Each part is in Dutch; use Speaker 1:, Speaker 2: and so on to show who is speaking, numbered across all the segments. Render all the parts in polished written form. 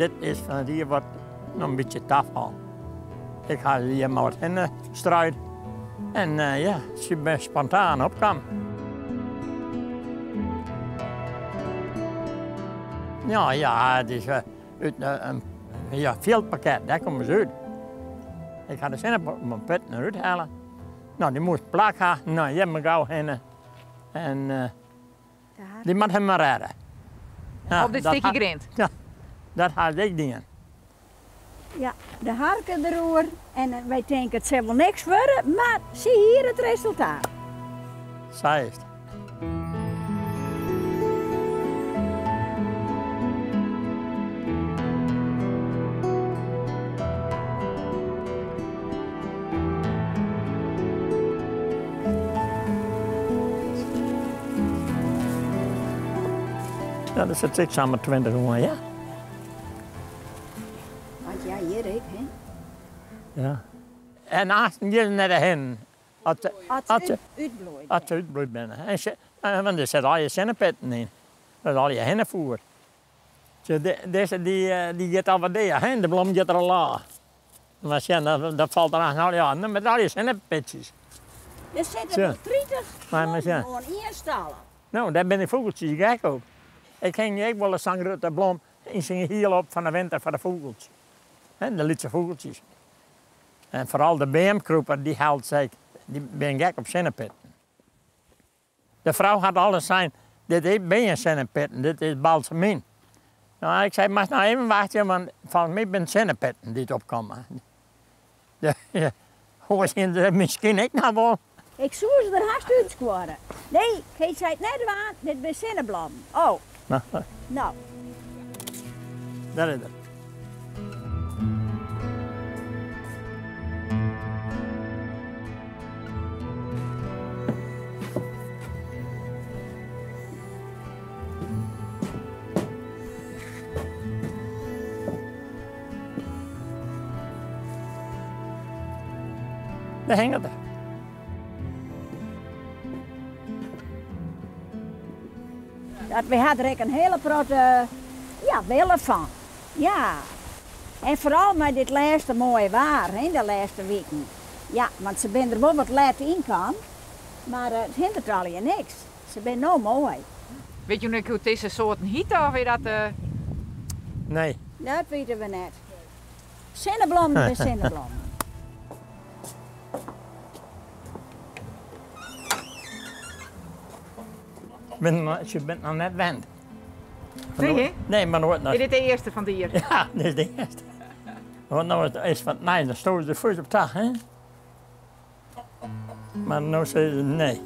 Speaker 1: dit is van hier wat nog een beetje taf al. Ik ga hier maar wat in strijden. En ja, ze ben spontaan opkwam. Ja, het is uit een veldpakket, daar komen ze uit. Ik ga de zin op mijn put eruit halen. Nou, die moest plak gaan. Nou, je hebt me gauw heen. En die moet hem maar redden.
Speaker 2: Ja, op dit stukje grind?
Speaker 1: Ja, dat had ik dingen.
Speaker 3: Ja, de harken erover. En wij denken het zal wel niks worden, maar zie hier het resultaat.
Speaker 1: Zij is het. Ja, dat zit ik samen 20 uur, ja.
Speaker 3: Want ja, hier ik, hè.
Speaker 1: Ja. En als je naar hen, als ze uitbloeid bent. Want er zit al je zinnenpetten in. Dat is al je hennenvoer. Deze die gaat al wat dingen, de bloem gaat er al laag. Dat valt eraan al ja, met al je zinnenpetjes.
Speaker 3: Er zitten nog 30
Speaker 1: maar
Speaker 3: gewoon installen.
Speaker 1: Nou, daar ben ik vogeltjes gek op. Ik ging wel eens zo'n grote bloem en ging heel op van de winter voor de vogeltjes. De lietse vogeltjes. En vooral de beemkroeper, die houdt zich, die ben gek op zinnenpitten. De vrouw had alles zijn, dit is geen zinnenpitten, dit is balsemien. Nou, ik zei, maar nou even wachten, want van mij ben zinnenpitten die opkomen. Hoe is het misschien ik nou wel?
Speaker 3: Ik zou ze er haast uitsquaren. Nee, hij zei het net waar, dit is zinnenblom. Oh. Nou.
Speaker 1: Daar is het. Daar hangt het.
Speaker 3: We hadden er een hele grote willen van. Ja. En vooral met dit laatste mooie waar, de laatste weken. Ja, want ze zijn er wel wat laat in kan, maar het hindert al je niks. Ze zijn nou mooi.
Speaker 2: Weet je nog hoe deze soorten hieten of je dat?
Speaker 1: Nee.
Speaker 3: Dat weten we net. Zinnenblom bij zinnenblom.
Speaker 1: Je bent nog net wend.
Speaker 2: Nee, hè?
Speaker 1: Nee, maar nooit nog.
Speaker 2: Is dit de eerste van de hier?
Speaker 1: Ja, dit is de eerste. Want nou is van nee, dan stoot de voet op tafel, hè? Maar nu zeggen ze nee.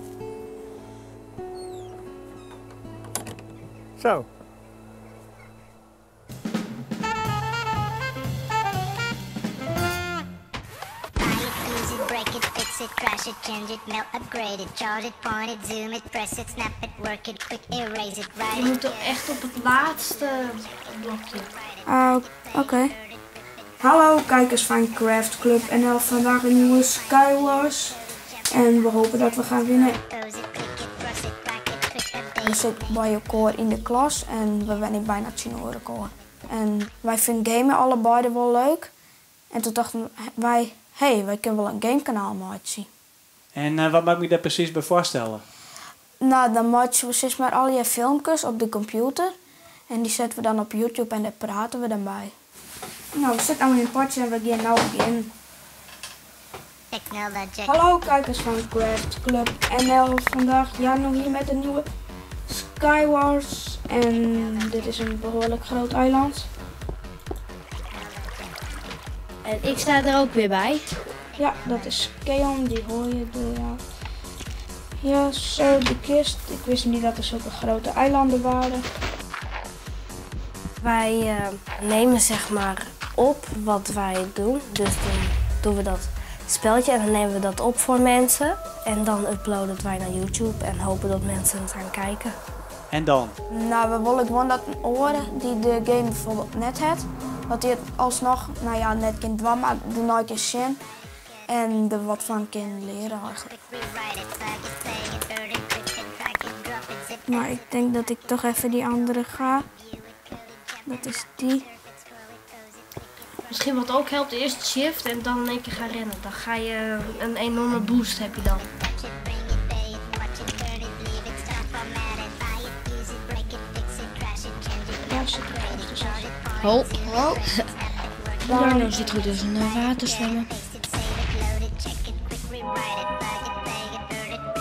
Speaker 1: Zo.
Speaker 4: Crash it, change it, melt, upgrade it, charge it, point it, zoom it, press it, snap it, work it, quick erase it, write it.
Speaker 5: Je moet er echt op het laatste blokje.
Speaker 6: Oké. Hallo kijkers van Craft Club NL, vandaag een nieuwe Skywars. En we hopen dat we gaan winnen. We zitten bij elkaar in de klas en we winnen bijna 10 euro. En wij vinden gamen allebei wel leuk. En toen dachten wij, wij kunnen wel een gamekanaal maken.
Speaker 7: En wat moet ik daar precies bij voorstellen?
Speaker 6: Nou, dan maken we steeds maar al je filmpjes op de computer. En die zetten we dan op YouTube en daar praten we dan bij. Nou, we zitten allemaal in een potje en we gaan nou beginnen. Hallo kijkers van Craft Club NL. Vandaag Jano hier met een nieuwe Skywars. En dit is een behoorlijk groot eiland.
Speaker 5: En ik sta er ook weer bij.
Speaker 6: Ja, dat is Keon, die hoor je door jou. Ja, zo de kist. Ik wist niet dat er zulke grote eilanden waren.
Speaker 5: Wij nemen zeg maar op wat wij doen. Dus dan doen we dat spelletje en dan nemen we dat op voor mensen. En dan uploaden wij naar YouTube en hopen dat mensen het gaan kijken.
Speaker 7: En dan?
Speaker 6: Nou, we willen gewoon dat een oren die de game bijvoorbeeld net heeft, dat hij het alsnog, nou ja, net kan doen, maar er nooit eens zien en er wat van kan leren eigenlijk. Maar ik denk dat ik toch even die andere ga. Dat is die.
Speaker 5: Misschien wat ook helpt, eerst shift en dan in één keer gaan rennen. Dan ga je een enorme boost heb je dan.
Speaker 8: Oh. Jarno zit goed in zijn water zwemmen.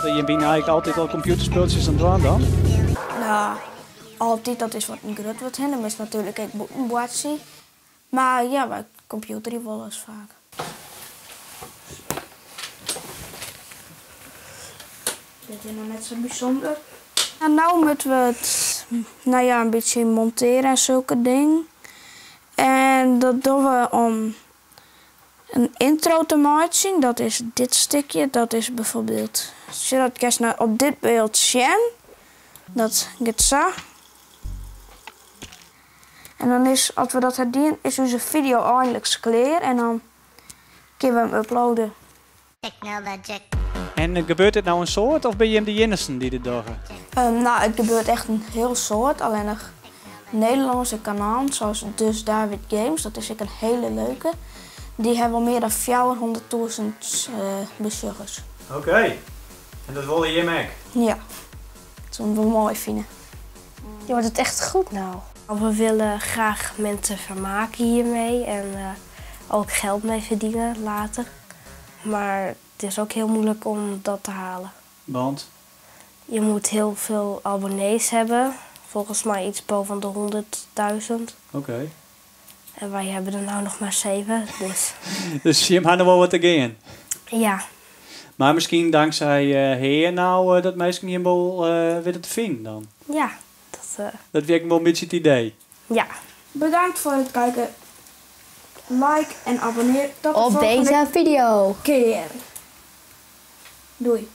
Speaker 7: Je bent eigenlijk altijd al computerspeltjes aan het doen dan?
Speaker 6: Nou, altijd dat is wat een groot wordt hen. Dat is natuurlijk ook een bootje. Maar ja, bij computer wel eens vaak. Dit is nog net zo bijzonder. En nou moeten we het een beetje monteren en zulke dingen. En dat doen we om een intro te maken. Dat is dit stukje. Dat is bijvoorbeeld, als je dat kijkt naar op dit beeld zien. Dat gaat zo. En dan is, als we dat herdienen, is onze video eindelijk klaar. En dan kunnen we hem uploaden.
Speaker 7: En gebeurt dit nou een soort of ben je de enige die dit doet?
Speaker 6: Nou, het gebeurt echt een heel soort. Alleen nog Nederlandse kanalen, zoals Dus David Games. Dat is ook een hele leuke. Die hebben al meer dan 400.000 bezoekers.
Speaker 7: Oké. En dat wil je hem ook?
Speaker 6: Ja, dat is wel mooi vinden.
Speaker 5: Je wordt het echt goed nou. We willen graag mensen vermaken hiermee en ook geld mee verdienen later. Maar het is ook heel moeilijk om dat te halen.
Speaker 7: Want?
Speaker 5: Je moet heel veel abonnees hebben. Volgens mij iets boven de 100.000.
Speaker 7: Oké.
Speaker 5: En wij hebben er nou nog maar 7.
Speaker 7: Dus je hebt nog wel wat te gaan.
Speaker 5: Ja.
Speaker 7: Maar misschien dankzij heer nou dat mensen niet helemaal willen te vinden dan.
Speaker 5: Ja.
Speaker 7: Dat werkt wel een beetje het idee.
Speaker 5: Ja.
Speaker 6: Bedankt voor het kijken. Like en abonneer tot de
Speaker 8: Op
Speaker 6: volgende
Speaker 8: deze video.
Speaker 6: keer. Doei.